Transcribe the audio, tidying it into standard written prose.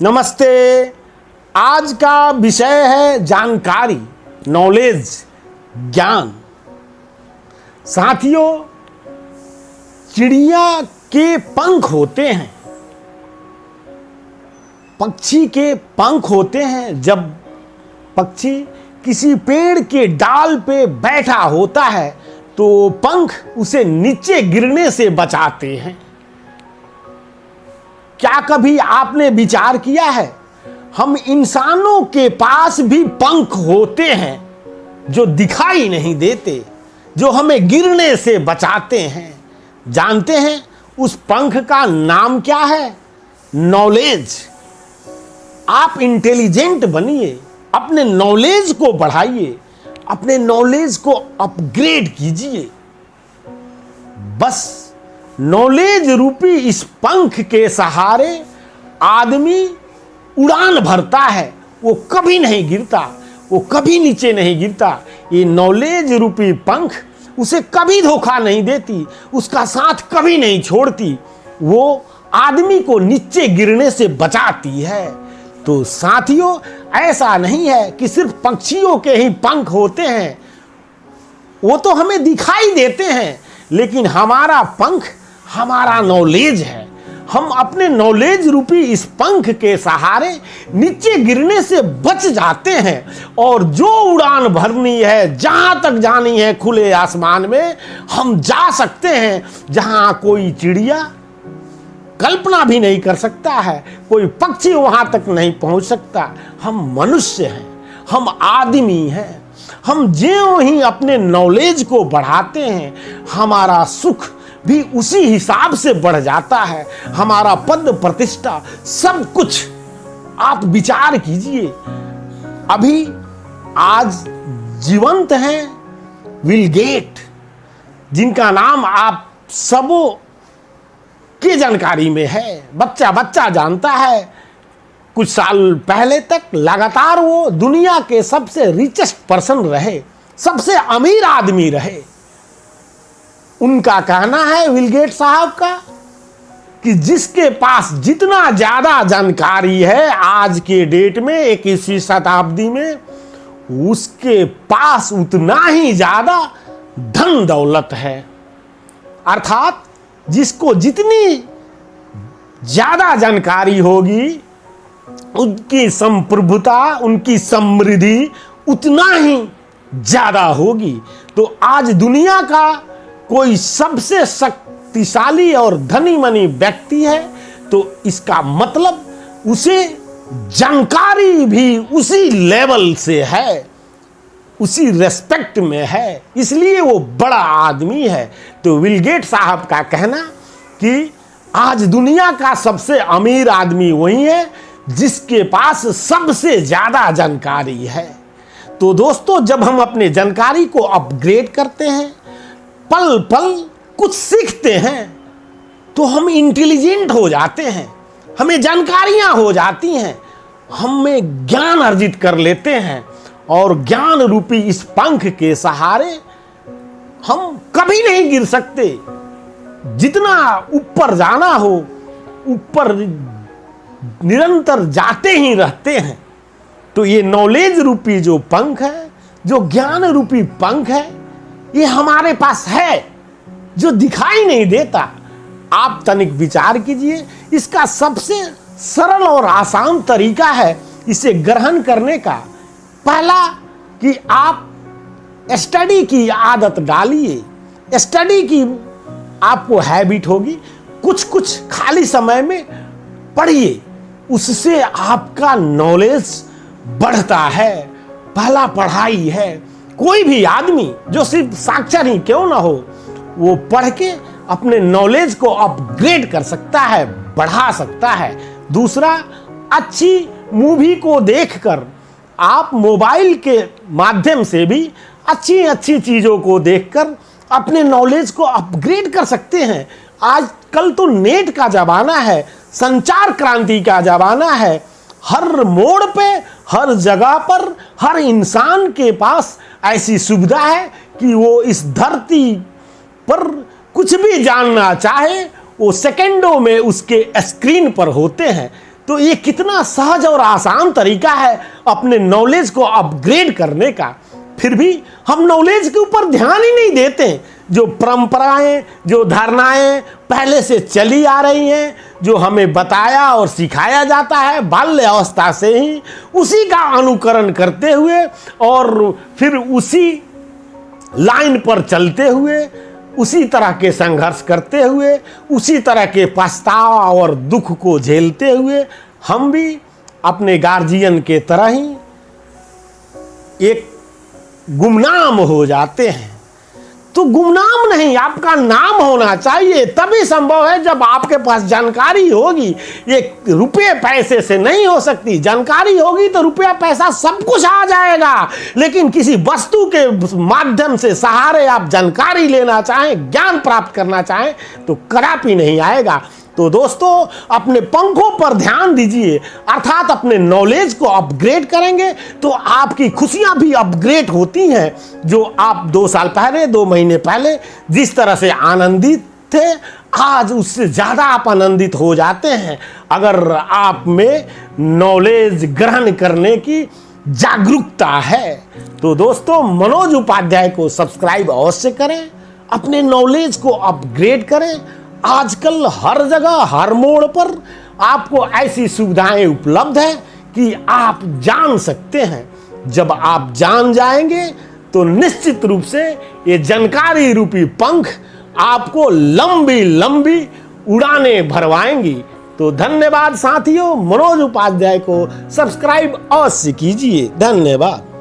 नमस्ते। आज का विषय है जानकारी, नॉलेज, ज्ञान। साथियों, चिड़िया के पंख होते हैं, पक्षी के पंख होते हैं। जब पक्षी किसी पेड़ के डाल पे बैठा होता है तो पंख उसे नीचे गिरने से बचाते हैं। क्या कभी आपने विचार किया है, हम इंसानों के पास भी पंख होते हैं जो दिखाई नहीं देते, जो हमें गिरने से बचाते हैं। जानते हैं उस पंख का नाम क्या है? नॉलेज। आप इंटेलिजेंट बनिए, अपने नॉलेज को बढ़ाइए, अपने नॉलेज को अपग्रेड कीजिए। बस नॉलेज रूपी इस पंख के सहारे आदमी उड़ान भरता है, वो कभी नहीं गिरता, वो कभी नीचे नहीं गिरता। ये नॉलेज रूपी पंख उसे कभी धोखा नहीं देती, उसका साथ कभी नहीं छोड़ती, वो आदमी को नीचे गिरने से बचाती है। तो साथियों, ऐसा नहीं है कि सिर्फ पक्षियों के ही पंख होते हैं, वो तो हमें दिखाई देते हैं, लेकिन हमारा पंख हमारा नॉलेज है। हम अपने नॉलेज रूपी इस पंख के सहारे नीचे गिरने से बच जाते हैं और जो उड़ान भरनी है, जहां तक जानी है खुले आसमान में, हम जा सकते हैं जहां कोई चिड़िया कल्पना भी नहीं कर सकता है, कोई पक्षी वहां तक नहीं पहुंच सकता। हम मनुष्य हैं, हम आदमी हैं। हम ज्यों ही अपने नॉलेज को बढ़ाते हैं, हमारा सुख भी उसी हिसाब से बढ़ जाता है, हमारा पद प्रतिष्ठा सब कुछ। आप विचार कीजिए, अभी आज जीवंत हैं बिल गेट, जिनका नाम आप सबों की जानकारी में है, बच्चा बच्चा जानता है। कुछ साल पहले तक लगातार वो दुनिया के सबसे रिचेस्ट पर्सन रहे, सबसे अमीर आदमी रहे। उनका कहना है, बिल गेट साहब का, कि जिसके पास जितना ज्यादा जानकारी है आज के डेट में 21वीं शताब्दी में, उसके पास उतना ही ज्यादा धन दौलत है। अर्थात जिसको जितनी ज्यादा जानकारी होगी, उनकी संप्रभुता, उनकी समृद्धि उतना ही ज्यादा होगी। तो आज दुनिया का कोई सबसे शक्तिशाली और धनी मनी व्यक्ति है तो इसका मतलब उसे जानकारी भी उसी लेवल से है, उसी रेस्पेक्ट में है, इसलिए वो बड़ा आदमी है। तो बिल गेट साहब का कहना कि आज दुनिया का सबसे अमीर आदमी वही है जिसके पास सबसे ज्यादा जानकारी है। तो दोस्तों, जब हम अपने जानकारी को अपग्रेड करते हैं, पल पल कुछ सीखते हैं, तो हम इंटेलिजेंट हो जाते हैं, हमें जानकारियां हो जाती हैं, हमें ज्ञान अर्जित कर लेते हैं और ज्ञान रूपी इस पंख के सहारे हम कभी नहीं गिर सकते। जितना ऊपर जाना हो, ऊपर निरंतर जाते ही रहते हैं। तो ये नॉलेज रूपी जो पंख है, जो ज्ञान रूपी पंख है, ये हमारे पास है, जो दिखाई नहीं देता। आप तनिक विचार कीजिए, इसका सबसे सरल और आसान तरीका है इसे ग्रहण करने का। पहला कि आप स्टडी की आदत डालिए, स्टडी की आपको हैबिट होगी, कुछ कुछ खाली समय में पढ़िए, उससे आपका नॉलेज बढ़ता है। पहला पढ़ाई है। कोई भी आदमी जो सिर्फ साक्षर ही क्यों ना हो, वो पढ़ के अपने नॉलेज को अपग्रेड कर सकता है, बढ़ा सकता है। दूसरा, अच्छी मूवी को देखकर आप मोबाइल के माध्यम से भी अच्छी अच्छी चीजों को देखकर अपने नॉलेज को अपग्रेड कर सकते हैं। आजकल तो नेट का जमाना है, संचार क्रांति का जमाना है। हर मोड़ पे, हर जगह पर, हर इंसान के पास ऐसी सुविधा है कि वो इस धरती पर कुछ भी जानना चाहे, वो सेकंडों में उसके स्क्रीन पर होते हैं। तो ये कितना सहज और आसान तरीका है अपने नॉलेज को अपग्रेड करने का। फिर भी हम नॉलेज के ऊपर ध्यान ही नहीं देते। जो परंपराएं, जो धारणाएं पहले से चली आ रही हैं, जो हमें बताया और सिखाया जाता है बाल्य अवस्था से ही, उसी का अनुकरण करते हुए और फिर उसी लाइन पर चलते हुए, उसी तरह के संघर्ष करते हुए, उसी तरह के पछतावा और दुख को झेलते हुए हम भी अपने गार्जियन के तरह ही एक गुमनाम हो जाते हैं। तो गुमनाम नहीं, आपका नाम होना चाहिए। तभी संभव है जब आपके पास जानकारी होगी। ये रुपये पैसे से नहीं हो सकती। जानकारी होगी तो रुपया पैसा सब कुछ आ जाएगा, लेकिन किसी वस्तु के माध्यम से सहारे आप जानकारी लेना चाहें, ज्ञान प्राप्त करना चाहें तो कदापि नहीं आएगा। तो दोस्तों, अपने पंखों पर ध्यान दीजिए, अर्थात अपने नॉलेज को अपग्रेड करेंगे तो आपकी खुशियां भी अपग्रेड होती हैं। जो आप 2 साल पहले, 2 महीने पहले जिस तरह से आनंदित थे, आज उससे ज़्यादा आप आनंदित हो जाते हैं अगर आप में नॉलेज ग्रहण करने की जागरूकता है। तो दोस्तों, मनोज उपाध्याय को सब्सक्राइब अवश्य करें, अपने नॉलेज को अपग्रेड करें। आजकल हर जगह, हर मोड़ पर आपको ऐसी सुविधाएं उपलब्ध है कि आप जान सकते हैं। जब आप जान जाएंगे तो निश्चित रूप से ये जानकारी रूपी पंख आपको लंबी लंबी उड़ानें भरवाएंगी। तो धन्यवाद साथियों, मनोज उपाध्याय को सब्सक्राइब अवश्य कीजिए। धन्यवाद।